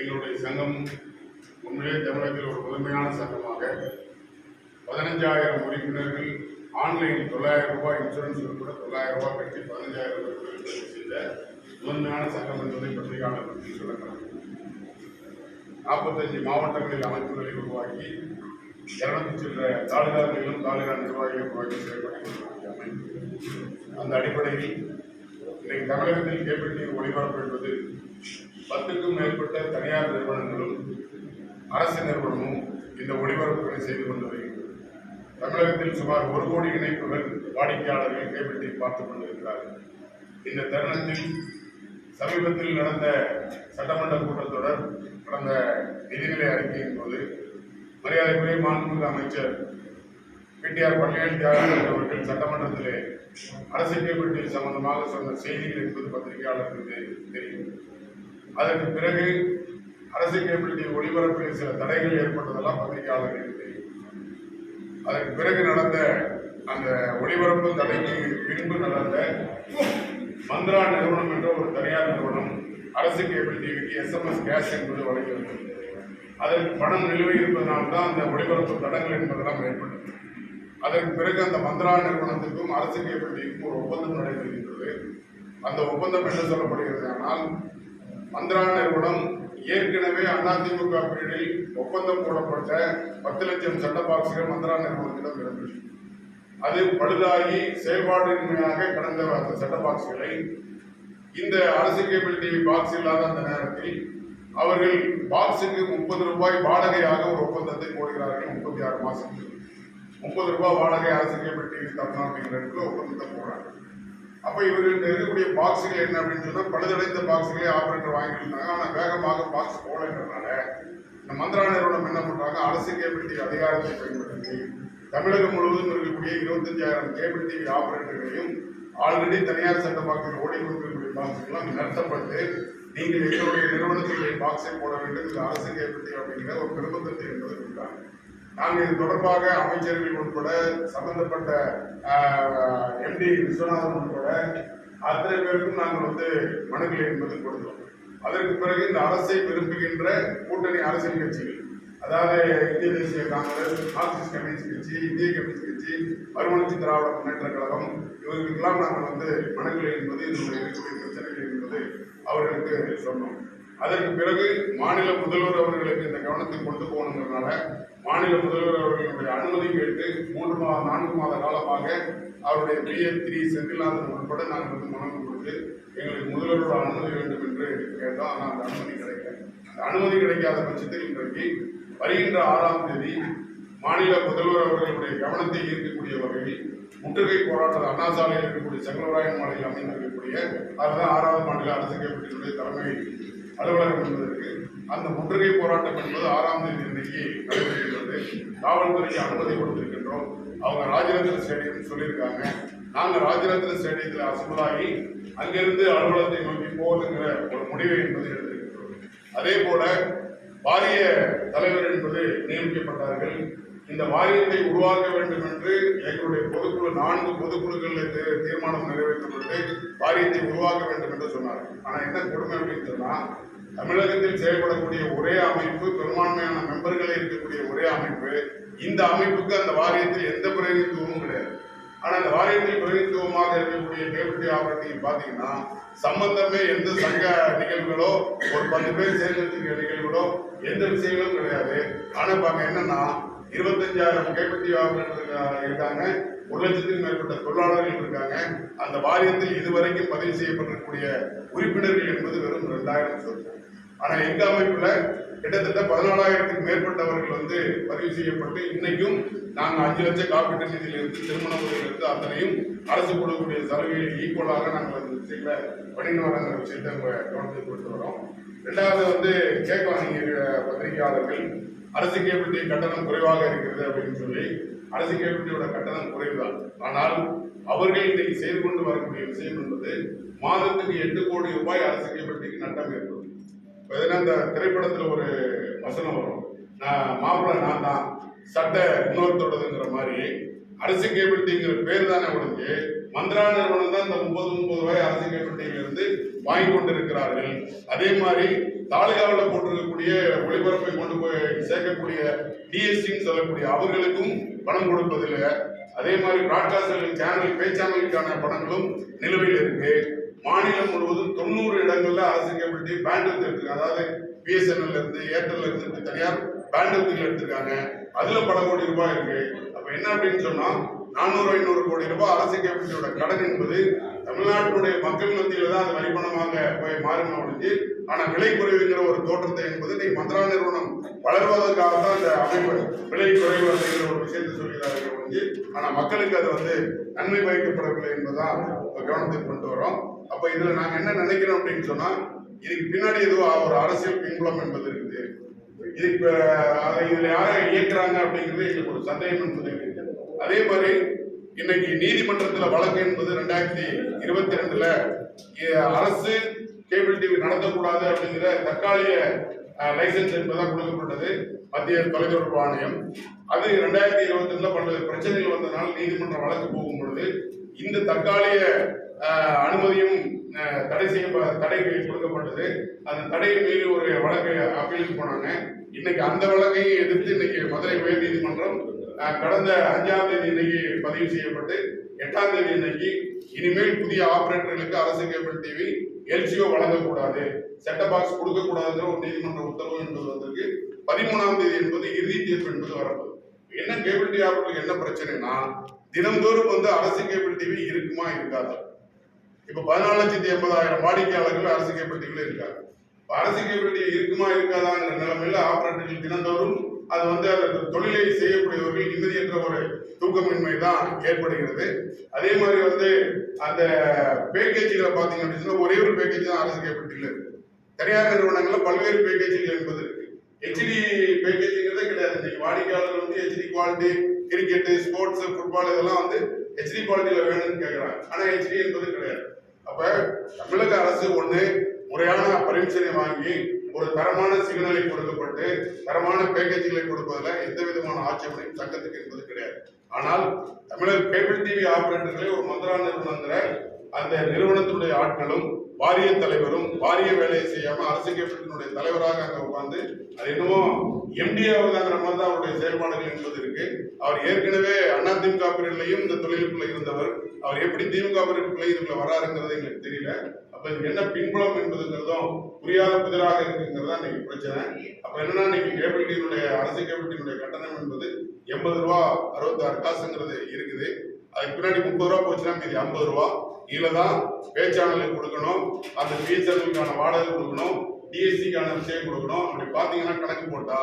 எங்களுடைய சங்கம் உண்மையிலே தமிழகத்தில் ஒரு முதன்மையான சங்கமாக 15,000 உறுப்பினர்கள் ஆன்லைன் 900 ரூபாய் இன்சூரன்ஸ் உட்பட 900 ரூபாய் கட்டி 15,000 உறுப்பினர்கள் செய்த முதன்மையான சங்கம் என்பதை பத்திரிகையாளர் பற்றி சொல்லலாம். 45 மாவட்டங்களில் அமைப்புகளை உருவாக்கி 200 சில தாலுகாக்களிலும் தாலுகா நிர்வாகிகளை உருவாக்கி செயல்பட்டு அமைப்பு. அந்த அடிப்படையில் இன்றைக்கு தமிழகத்தில் கேபிள் டிவி ஒளிபரப்பு என்பது 10க்கும் மேற்பட்ட தனியார் நிறுவனங்களும் அரசு நிறுவனமும் இந்த ஒளிபரப்புகளை செய்து கொண்டு வருகிறது. தமிழகத்தில் சுமார் 1 கோடி இணைப்புகள் வாடிக்கையாளர்கள் கேபிள் டிவி பார்த்துக் கொண்டிருக்கிறார்கள். இந்த தருணத்தில் சமீபத்தில் நடந்த சட்டமன்ற கூட்டத்தொடர் கடந்த நிதிநிலை அறிக்கையின் போது மரியாதைக்குரிய மாண்புமிகு அமைச்சர் பிடிஆர் பழனிவேல் தியாகராஜன் அவர்கள் சட்டமன்றத்திலே அரசு கேபிள் டிவி சம்பந்தமாக சொன்ன செய்திகள் என்பது பத்திரிகையாளர்களுக்கு தெரியும். அதற்கு பிறகு அரசு கேபிள் டிவி ஒளிபரப்பில் சில தடைகள் ஏற்பட்டதெல்லாம் பத்திரிகையாளர்களுக்கு தெரியும். அதற்கு பிறகு நடந்த அந்த ஒளிபரப்பு தடைக்கு பின்பு நடந்த மந்த்ரா நிறுவனம் என்ற ஒரு தனியார் நிறுவனம் அரசு கேபிள் டிவிக்கு SMS கேஷ் என்பது வழங்கியிருந்தது. அதற்கு பணம் நிலுவை இருப்பதனால்தான் அந்த ஒளிபரப்பு தடங்கள் என்பதெல்லாம் ஏற்பட்டது. அதற்கு பிறகு அந்த மந்த்ரா நிறுவனத்துக்கும் அரசு கேபிள் டிவிக்கும் ஒரு ஒப்பந்தம் நடைபெறுகின்றது. அந்த ஒப்பந்தம் என்ன சொல்லப்படுகிறது ஆனால், மந்த்ரா நிறுவனம் ஏற்கனவே அதிமுக பீரியடில் ஒப்பந்தம் போடப்பட்ட 10 லட்சம் சட்ட பாக்ஸ்கள் மந்த்ரா நிறுவனத்திடம் இருந்தது. அது பழுதாகி செயல்பாடின்மையாக கடந்த அந்த சட்ட பாக்ஸ்களை இந்த அரசு கேபிள் டிவி பாக்ஸ் இல்லாத அந்த நேரத்தில் அவர்கள் பாக்ஸுக்கு 30 ரூபாய் வாடகையாக ஒரு ஒப்பந்தத்தை போடுகிறார்கள். 36 மாசத்துக்கு 30 ரூபாய் வாடகை அரசு கேபிள் டிவி தரணும் அப்படிங்கிற இடத்துல ஒப்பந்தத்தை போடுறாங்க. அப்ப இவர்கள் இருக்கக்கூடிய பாக்ஸுகள் என்ன அப்படின்னு சொன்னா, பழுதடைந்த பாக்ஸுகளே ஆபரேட்டர் வாங்கிட்டு இருந்தாங்க. ஆனா வேகமாக பாக்ஸ் போலன்றதுனால இந்த மந்த்ரா நிறுவனம் என்ன பண்றாங்க, அரசு கேபிள் டிவி அதிகாரத்தை பயன்படுத்தி தமிழகம் முழுவதும் இருக்கக்கூடிய 25,000 கேபிள் டிவி ஆபரேட்டர்களையும் ஆல்ரெடி தனியார் சட்ட பாக்ஸில் ஓடிக்கொண்டிருக்கக்கூடிய பாக்ஸுக்கெல்லாம் நிறுத்தப்பட்டு, நீங்கள் எங்களுடைய நிறுவனத்தினுடைய பாக்ஸை போட வேண்டும், இந்த அரசு கேபிள் டிவி அப்படிங்கிற ஒரு நிர்பந்தத்தை என்பதை கொடுத்தாங்க. நாங்கள் இது தொடர்பாக அமைச்சர்கள் உட்பட சம்பந்தப்பட்ட MD விஸ்வநாதன் உட்பட அத்தனை பேருக்கும் நாங்கள் மனுக்களை என்பது கொடுத்தோம். அதற்கு பிறகு இந்த அரசை விரும்புகின்ற கூட்டணி அரசியல் கட்சிகள், அதாவது இந்திய தேசிய காங்கிரஸ், மார்க்சிஸ்ட் கம்யூனிஸ்ட் கட்சி, இந்திய கம்யூனிஸ்ட் கட்சி, மறுமலர்ச்சி திராவிட முன்னேற்ற கழகம், இவர்களுக்கெல்லாம் நாங்கள் மனுக்களை என்பது இதனுடைய இருக்கக்கூடிய பிரச்சனைகள் என்பது அவர்களுக்கு சொன்னோம். அதற்கு பிறகு மாநில முதல்வர் அவர்களுக்கு இந்த கவனத்தை கொண்டு போகணுங்கிறதுனால மாநில முதல்வர் அவர்களுடைய அனுமதி கேட்டு 4 மாத காலமாக அவருடைய PA3 செந்தில்நாதன் உட்பட நாங்கள் மனு கொடுத்து எங்களுக்கு முதல்வரோட அனுமதி வேண்டும் என்று கேட்டோம். ஆனால் அந்த அனுமதி கிடைக்கல. அந்த அனுமதி கிடைக்காத பட்சத்தில் இன்றைக்கு வருகின்ற 6ஆம் தேதி மாநில முதல்வர் அவர்களுடைய கவனத்தை ஈர்க்கக்கூடிய வகையில் முற்றுகை போராட்டம் அண்ணா சாலையில் இருக்கக்கூடிய செங்கல்வராயன் மாலையில் அமைந்திருக்கக்கூடிய அதுதான் 6வது மாநில அரசு கேபிளுடைய தலைமை அலுவலகம் என்பதற்கு அந்த முற்றுகை போராட்டம் என்பது 6ஆம் தேதி இன்னைக்கு நடைபெறுகிறது. காவல்துறைக்கு அனுமதி கொடுத்திருக்கின்றோம். அவங்க ராஜரத்ன ஸ்டேடியம் சொல்லியிருக்காங்க. நாங்கள் ராஜரத்ன ஸ்டேடியத்தில் அசம்பிளாகி அங்கிருந்து அலுவலகத்தை நோக்கி போவதுங்கிற ஒரு முடிவை என்பது எடுத்திருக்கின்றோம். அதே போல வாரிய தலைவர் என்பது நியமிக்கப்பட்டார்கள். இந்த வாரியத்தை உருவாக்க வேண்டும் என்று எங்களுடைய பொதுக்குழு 4 பொதுக்குழுக்களில் தீர்மானம் நிறைவேற்றப்பட்டு வாரியத்தை உருவாக்க வேண்டும் என்று சொன்னார்கள். ஆனா என்ன கொடுமை அப்படின்னு சொன்னா, தமிழகத்தில் செயல்படக்கூடிய ஒரே அமைப்பு, பெரும்பான்மையான மெம்பர்களை இருக்கக்கூடிய ஒரே அமைப்பு, இந்த அமைப்புக்கு அந்த வாரியத்தில் எந்த பிரதிநிதித்துவமும் கிடையாது. ஆனா அந்த வாரியத்தில் பிரதிநிதித்துவமாக இருக்கக்கூடிய கேபிள் டிவி ஆபரேட்டர் பாத்தீங்கன்னா சம்பந்தமே எந்த சங்க நிகழ்வுகளோ ஒரு 10 பேர் சேர்ந்திருக்கிற நிகழ்வுகளோ எந்த விஷயங்களும் கிடையாது. ஆனா பாக்க என்னன்னா 25,000 கேபிள் டிவி ஆபரேட்டர்கள் இருக்காங்க, 1 லட்சத்துக்கும் மேற்பட்ட தொழிலாளர்கள் இருக்காங்க. அந்த வாரியத்தில் இதுவரைக்கும் பதிவு செய்யப்பட்டிருக்கக்கூடிய உறுப்பினர்கள் என்பது வெறும் 2,000 சொல். ஆனா எங்க அமைப்புல கிட்டத்தட்ட 14,000க்கும் மேற்பட்டவர்கள் பதிவு செய்யப்பட்டு இன்னைக்கும் நாங்க 5 லட்சம் காப்பீட்டு நிதியிலிருந்து திருமண உதவியிலிருந்து அத்தனையும் அரசு கொடுக்கக்கூடிய சலுகையில் ஈக்குவலாக நாங்கள் அந்த விஷயங்களை பண்ணிட்டு வராங்கிற விஷயத்தை கவனத்தில் கொடுத்து வரோம். 2வது கேட்கலாம், நீங்க பத்திரிகையாளர்கள் அரசு கேபிள் டிவி கட்டணம் குறைவாக இருக்கிறது அப்படின்னு சொல்லி. அரசு கேபிள் டிவியோட கட்டணம் குறைவுதான். ஆனால் அவர்கள் இன்னைக்கு செய்து கொண்டு வரக்கூடிய விஷயம் என்பது மாதத்துக்கு 8 கோடி ரூபாய் அரசு கேபிள் டிவிக்கு நட்டம் ஏற்படும். அந்த திரைப்படத்துல ஒரு வசனம் வரும், மாப்பிள்ள நான் தான் சட்டை இன்னொருத்தோடதுங்கிற மாதிரி அரசு கேபிள் டிவிங்கிற பேர் தானே உடஞ்சு மந்த்ரா நிறுவனம் தான் இந்த 30 ரூபாய் அரசு கேபிள் டிவில இருந்து வாங்கி கொண்டிருக்கிறார்கள். அதே மாதிரி தாலுகாவில் போட்டிருக்கக்கூடிய ஒளிபரப்பை கொண்டு போய் சேர்க்கக்கூடிய டிஎஸ்சின்னு சொல்லக்கூடிய அவர்களுக்கும் பணம் கொடுப்பதில்லை. அதே மாதிரி பிராட்காஸ்டர்கள் சேனல் பேச்சானலுக்கான பணங்களும் நிலுவையில் இருக்கு. மாநிலம் முழுவதும் 90 இடங்கள்ல அரசு கேபிள் டிவி பேண்ட் இருக்கு. அதாவது பிஎஸ்என்எல் இருந்து ஏர்டெல் இருந்து தனியார் பேண்ட் எடுத்திருக்காங்க. அதுல பல கோடி ரூபாய் இருக்கு. அப்ப என்ன அப்படின்னு சொன்னா 400-500 கோடி ரூபாய் அரசு கேபிளோட கடன் என்பது தமிழ்நாட்டினுடைய மக்கள் மத்தியில தான் அது வரிப்பணமாக போய் மாறும் ஒழிஞ்சு, ஆனா விலை குறைவுங்கிற ஒரு தோற்றத்தை என்பது நீ மந்த்ரா நிறுவனம் வளர்வதற்காக தான் அந்த அமைப்பு விலை குறைவு அப்படிங்கிற ஒரு விஷயத்தை சொல்கிறார்கள் ஒழிஞ்சு, ஆனா மக்களுக்கு அது வந்து நன்மை பயக்கப்படவில்லை என்பதுதான் கவனத்துக்கு கொண்டு வரோம். அப்ப இதுல நாங்க என்ன நினைக்கிறோம் அப்படின்னு சொன்னா, இதுக்கு பின்னாடி ஏதோ ஒரு அரசியல் பின்புலம் என்பது இருக்குது. இதுக்கு அதை இதுல யாரை இயக்குறாங்க அப்படிங்கிறது எங்களுக்கு ஒரு சந்தேகம் என்பது இருக்கு. அதே மாதிரி இன்னைக்கு நீதிமன்றத்துல வழக்கு என்பது 2022ல அரசு கேபிள் டிவி நடத்தக்கூடாது அப்படிங்கிற தற்காலிக லைசன்ஸ் என்பதுதான் கொடுக்கப்பட்டது மத்திய தொலைத்தொடர்பு ஆணையம். அது 2022ல பல்வேறு பிரச்சனைகள் வந்ததுனால நீதிமன்ற வழக்கு போகும் பொழுது இந்த தற்காலிக அனுமதியும் தடை கொடுக்கப்பட்டது. அந்த தடையை மீறி ஒரு வழக்கை அப்பீலுக்கு போனாங்க. இன்னைக்கு அந்த வழக்கையும் எதிர்த்து இன்னைக்கு மதுரை உயர் நீதிமன்றம் கடந்த 5ஆம் தேதி இன்னைக்கு பதிவு செய்யப்பட்டு 8ஆம் தேதி இன்னைக்கு இனிமேல் புதிய ஆபரேட்டர்களுக்கு அரசு கேபிள் டிவி எல்சிஓ வழங்கக்கூடாது, செட்டப் பாக்ஸ் கொடுக்கக்கூடாதுங்கிற ஒரு நீதிமன்ற உத்தரவு என்பது வந்திருக்கு. 13ஆம் தேதி என்பது இறுதி தீர்ப்பு என்பது வரப்போகுது. என்ன கேபிள் டிவி ஆபரேட்டருக்கு என்ன பிரச்சனைனா, தினந்தோறும் வந்து அரசு கேபிள் டிவி இருக்குமா இருக்காது. இப்ப 14,80,000 வாடிக்கையாளர்கள் அரசு கேபிள் டிவில இருக்காங்க. அரசு கேபிள் டிவி இருக்குமா இருக்காதாங்கிற நிலைமையில ஆபரேட்டர்கள் தினந்தோறும் அது வந்து அந்த தொழிலை செய்யக்கூடியவர்கள் நிம்மதியற்ற ஒரு தூக்கமின்மை தான் ஏற்படுகிறது. அதே மாதிரி வந்து அந்த பேக்கேஜ்களை பாத்தீங்க அப்படின்னா ஒரே ஒரு பேக்கேஜ் தான் அரசு கேபிள் டிவில இருக்கு. தனியார் நிறுவனங்கள்ல பல்வேறு பேக்கேஜ்கள் என்பது இருக்கு. ஹெச்டி பேக்கேஜ்ங்கிறதே கிடையாது. இன்னைக்கு வாடிக்கையாளர்கள் வந்து HD quality cricket, sports, football இதெல்லாம் வந்து ஹெச்டி குவாலிட்டியில வேணும்னு கேட்கிறாங்க. ஆனா ஹெச்டி என்பது கிடையாது. அப்ப தமிழக அரசு ஒண்ணு முறையான பரிசீலனை வாங்கி ஒரு தரமான சிக்னலை கொடுக்கப்பட்டு தரமான பேக்கேஜ்களை கொடுப்பதில் எந்த விதமான ஆட்சேபனையும் சங்கத்துக்கு என்பது கிடையாது. ஆனால் தமிழக கேபிள் டிவி ஆபரேட்டர்களை ஒரு மந்த்ரா நிறுவனங்கிற அந்த நிறுவனத்தினுடைய ஆட்களும் வாரிய தலைவரும் வாரிய வேலையை செய்யாம அரசு கேபிளினுடைய தலைவராக அங்க உட்கார்ந்து அது இன்னமும் எம்டிஆவதாங்கிற மாதிரி தான் அவருடைய செயல்பாடுகள் என்பது இருக்கு. அவர் ஏற்கனவே அதிமுக பிரிவிலையும் இந்த தொழிலுக்குள்ள இருந்தவர். அவர் எப்படி திமுக பிரிவுக்குள்ள இதுக்குள்ள வராருங்கிறது எங்களுக்கு தெரியல. அப்ப இது என்ன பின்புலம் என்பதுங்கிறதும் புரியாத புதிராக இருக்குங்கிறதா இன்னைக்கு பிரச்சனை. அப்ப என்னன்னா இன்னைக்கு கேபிள் டிவியுடைய அரசு கேபிள் டிவியுடைய கட்டணம் என்பது 80 ரூபா 66 காசுங்கிறது இருக்குது. அதுக்கு பின்னாடி 30 ரூபா போச்சுன்னா மீதி 50 ரூபா. இதுலதான் பேச்சாளர்களுக்கு கொடுக்கணும், அந்த பிஎஸ்என்எலுக்கான வாடகை கொடுக்கணும், டிஎஸ்சிக்கான விஷயம் கொடுக்கணும். அப்படி பாத்தீங்கன்னா கணக்கு போட்டா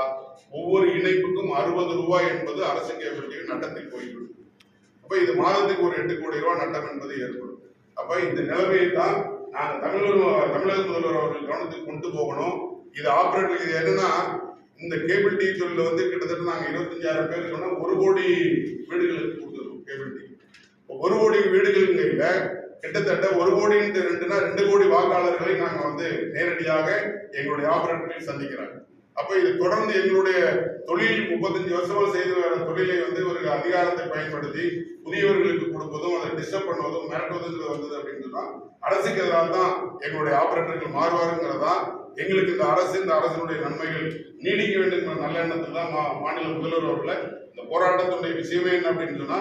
ஒவ்வொரு இணைப்புக்கும் 60 ரூபாய் என்பது அரசு கேபிள் டிவி நட்டத்தில் போய்விடும். அப்ப இது மாதத்துக்கு ஒரு 8 கோடி ரூபாய் நட்டம் என்பது ஏற்படும். அப்ப இந்த நிலைமையை தான் நாங்க தமிழக முதல்வர் அவர்கள் கவனத்துக்கு கொண்டு போகணும். இது ஆபரேட்டர் இது என்னன்னா, இந்த கேபிள் டிவி தொழில வந்து கிட்டத்தட்ட நாங்க 25,000 பேர் சொன்னா 1 கோடி வீடுகளுக்கு கொடுத்துருக்கோம் கேபிள் டிவி. 1 கோடி வீடுகள்ல கிட்டத்தட்ட 1 கோடி 2னா 2 கோடி வாக்காளர்களை நாங்க வந்து நேரடியாக எங்களுடைய ஆபரேட்டர்கள் சந்திக்கிறாங்க. அப்ப இது தொடர்ந்து எங்களுடைய தொழில் 35 வருஷமா செய்து வர தொழிலை வந்து ஒரு அதிகாரத்தை பயன்படுத்தி புதியவர்களுக்கு கொடுப்பதும் அதை டிஸ்டர்ப் பண்ணுவதும் மிரட்டுவதுங்கிறது வந்தது அப்படின்னு சொன்னா அரசுக்கு எதிராக தான் எங்களுடைய ஆபரேட்டர்கள் மாறுவாருங்கிறதா எங்களுக்கு இந்த அரசினுடைய நன்மைகள் நீடிக்க வேண்டும் நல்ல எண்ணத்தில் தான் மாநில முதல்வர் அவர்களை இந்த போராட்டத்தினுடைய விஷயமே என்ன அப்படின்னு சொன்னா,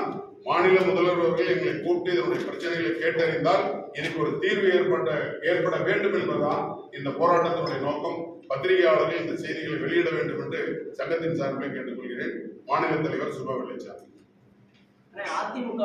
மாநில முதல்வர் அவர்கள் எங்களை கூப்பிட்டு இதனுடைய பிரச்சனைகளை கேட்டறிந்தால் இதுக்கு ஒரு தீர்வு ஏற்பட வேண்டும் என்பதுதான் இந்த போராட்டத்தினுடைய நோக்கம். பத்திரிகையாளர்கள் இந்த செய்திகளை வெளியிட வேண்டும் என்று சங்கத்தின் சார்பில் கேட்டுக்கொள்கிறேன். மாநில தலைவர் சுபா வெள்ளைச்சாமி. அதிமுக